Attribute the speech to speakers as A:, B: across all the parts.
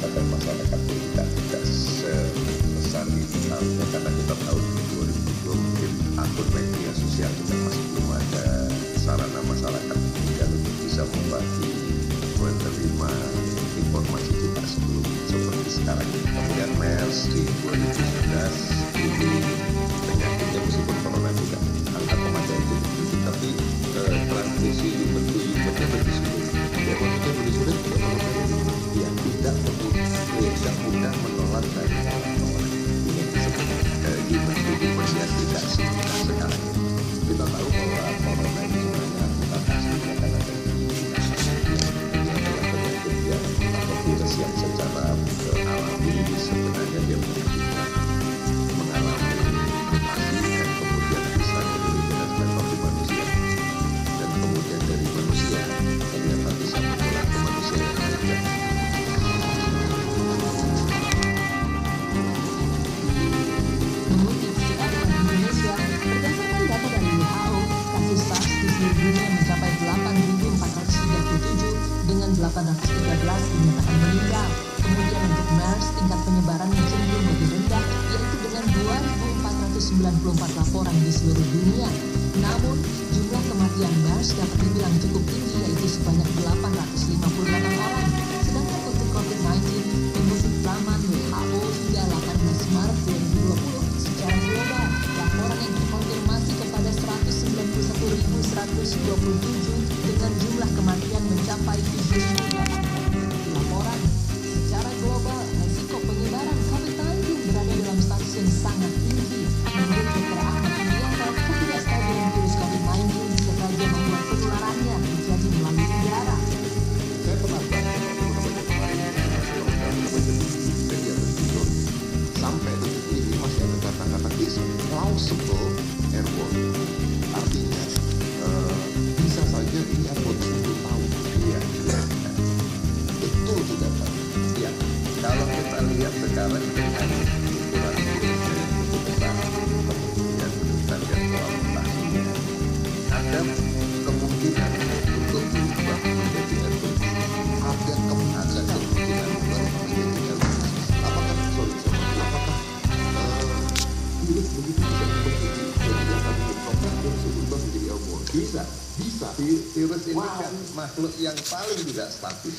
A: kepada masyarakat tidak sebesar ini halnya, karena kita tahu di 2020 mungkin akun media sosial juga masih belum ada sarana masyarakat kemudian untuk bisa membagi menerima informasi juga sebelum seperti sekarang. Kemudian MERS di 2019 ini penyakitnya meskipun corona juga angka kematian itu tinggi, tapi transmisi human to human-nya lebih sulit. Ya maksudnya lebih sulit juga menurut yang tidak mudah menular dari orang ke orang. Ini yang disebut human to human yang tidak semudah sekarang ini. Kita tahu bahwa corona ini sebenarnya kita kasusnya karena atau virus yang secara alami sebenarnya dia mengalami mutasi dan kemudian bisa menjadi level manusia, dan kemudian dari manusia ternyata bisa menular ke manusia yang lainnya.
B: Mengutip CNN Indonesia, berdasarkan data dari WHO, kasus SARS di seluruh dunia mencapai 8.437 dengan 813 dinyatakan meninggal. Kemudian untuk MERS, tingkat penyebarannya cenderung lebih rendah, yaitu dengan 2.494 laporan di seluruh dunia. Namun, jumlah kematian MERS dapat dibilang cukup tinggi, yaitu sebanyak 858 orang. Sedangkan untuk COVID-19, menurut laman WHO hingga 18 Maret 2020, secara global, laporan yang terkonfirmasi kepada 191.127 dengan jumlah kematian mencapai 7.800 laporan. Secara global, resiko penyebaran COVID-19 berada dalam status yang sangat tinggi. Menurut Dr. Ahmad Yuryanto, ketidakstabilan virus COVID-19 bisa saja membuat penularannya terjadi melalui udara.
A: Saya pernah baca kemarin sampai detik ini masih ada kata-kata is plausible airborne. Artinya bisa saja ini airborne untuk tahu. Iya. Betul tidak Pak? Ya. Kalau kita lihat sekarang dengan ukuran virusnya yang cukup besar, kemudian kita lihat soal mutasinya, ada kemungkinan untuk berubah menjadi airborne. Ada kemungkinan berubah menjadi airborne. Apakah virus begitu bisa berfungsi sehingga kami berprogram berubah menjadi airborne? Bisa. Virus ini kan makhluk yang paling tidak stabil.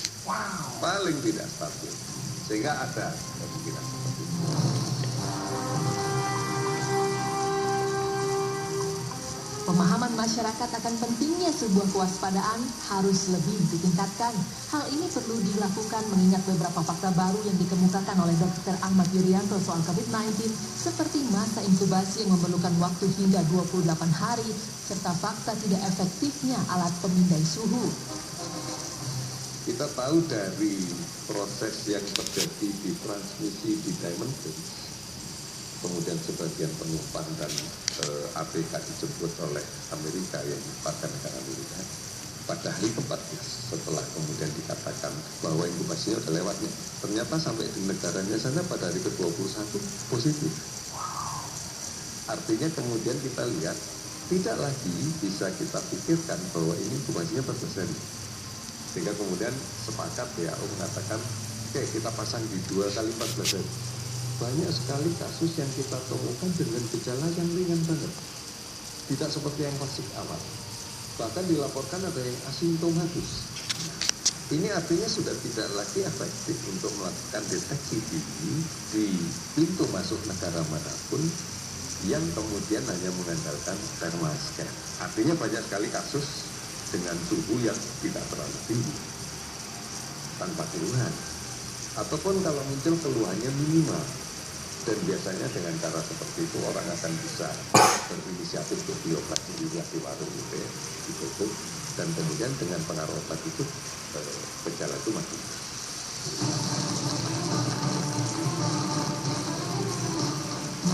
A: Paling tidak stabil. Sehingga ada kemungkinan seperti itu.
B: Pemahaman masyarakat akan pentingnya sebuah kewaspadaan harus lebih ditingkatkan. Hal ini perlu dilakukan mengingat beberapa fakta baru yang dikemukakan oleh Dr. Ahmad Yuryanto soal COVID-19, seperti masa inkubasi yang memerlukan waktu hingga 28 hari, serta fakta tidak efektifnya alat pemindai suhu.
A: Kita tahu dari proses yang terjadi di transmisi di Diamond Princess, kemudian sebagian penumpang dan ABK dijemput oleh Amerika yang merupakan negara Amerika pada hari ke-14 setelah kemudian dikatakan bahwa inkubasinya sudah lewatnya. Ternyata sampai di negaranya sana pada hari ke-21 positif. Artinya kemudian kita lihat tidak lagi bisa kita pikirkan bahwa ini inkubasinya 14 hari. Sehingga kemudian sepakat WHO mengatakan oke, kita pasang di 2 kali 14 hari. Banyak sekali kasus yang kita temukan dengan gejala yang ringan banget, tidak seperti yang klasik awal, bahkan dilaporkan ada yang asimptomatis. Ini artinya sudah tidak lagi efektif untuk melakukan deteksi dini di pintu masuk negara manapun yang kemudian hanya mengandalkan thermal scan. Artinya banyak sekali kasus dengan suhu yang tidak terlalu tinggi tanpa keluhan, ataupun kalau muncul keluhannya minimal. Dan biasanya dengan cara seperti itu orang akan bisa berinisiatif untuk bioprasi di warung gitu ya, ditutup, dan kemudian dengan pengaruh obat itu gejala itu mati.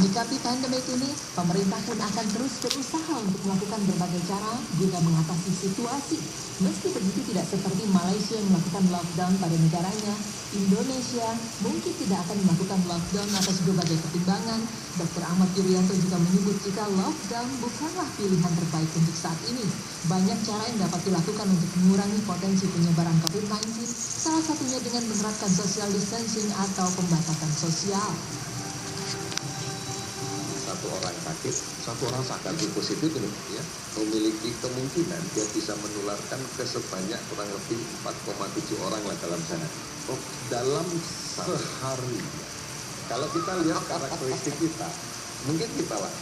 B: Menyikapi pandemik ini, pemerintah pun akan terus berusaha untuk melakukan berbagai cara guna mengatasi situasi. Meski begitu tidak seperti Malaysia yang melakukan lockdown pada negaranya, Indonesia mungkin tidak akan melakukan lockdown atas berbagai pertimbangan. Dr. Ahmad Yuryanto juga menyebut jika lockdown bukanlah pilihan terbaik untuk saat ini. Banyak cara yang dapat dilakukan untuk mengurangi potensi penyebaran COVID-19, salah satunya dengan menerapkan social distancing atau pembatasan sosial.
A: Satu orang sakit, satu orang positif ini ya, memiliki kemungkinan dia bisa menularkan ke sebanyak kurang lebih 4,7 orang lah dalam sehari. Dalam sehari. Kalau kita lihat karakteristik kita, mungkin kita lah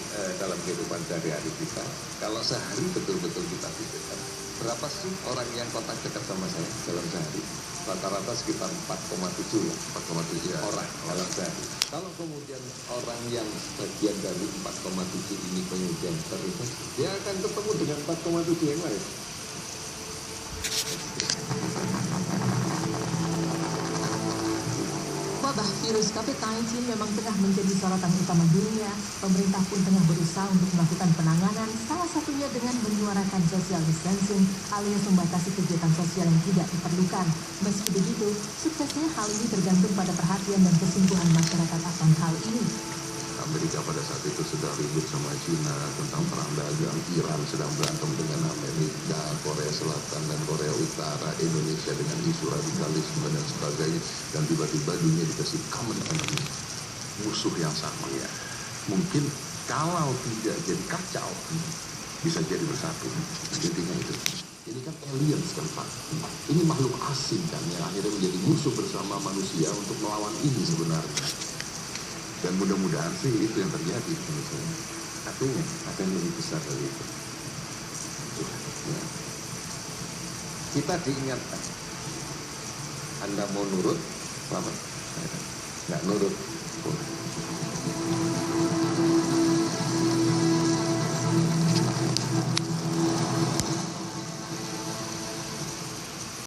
A: dalam kehidupan sehari-hari kita, kalau sehari betul-betul kita pikirkan, berapa sih orang yang kontak dekat sama saya dalam sehari? Rata-rata sekitar 4,7 ya, 4,7 orang dalam sehari. Kalau kemudian orang yang bagian dari 4,7 ini kemudian terinfeksi, dia akan ketemu dengan 4,7 yang lain.
B: Wabah virus COVID-19 memang tengah menjadi sorotan utama dunia. Pemerintah pun tengah berusaha untuk melakukan penanganan, salah satunya dengan menyuarakan social distancing alias membatasi kegiatan sosial yang tidak diperlukan. Meski begitu, suksesnya hal ini tergantung pada perhatian dan kesungguhan masyarakat akan hal ini.
C: Amerika pada saat itu sedang ribut sama China tentang perang dagang, Iran sedang berantem dengan Amerika, Korea Selatan dan Korea Utara, Indonesia dengan isu radikalisme dan sebagainya, dan tiba-tiba dunia dikasih common enemy, musuh yang sama ya. Mungkin kalau tidak jadi kacau, bisa jadi bersatu. Intinya itu. Ini kan aliens kan Pak. Ini makhluk asing kan yang akhirnya menjadi musuh bersama manusia untuk melawan ini sebenarnya. Dan mudah-mudahan sih itu yang terjadi menurut saya.
A: Artinya ada yang lebih besar dari itu. Ya. Kita diingatkan, Anda mau nurut, selamat. Nggak nurut,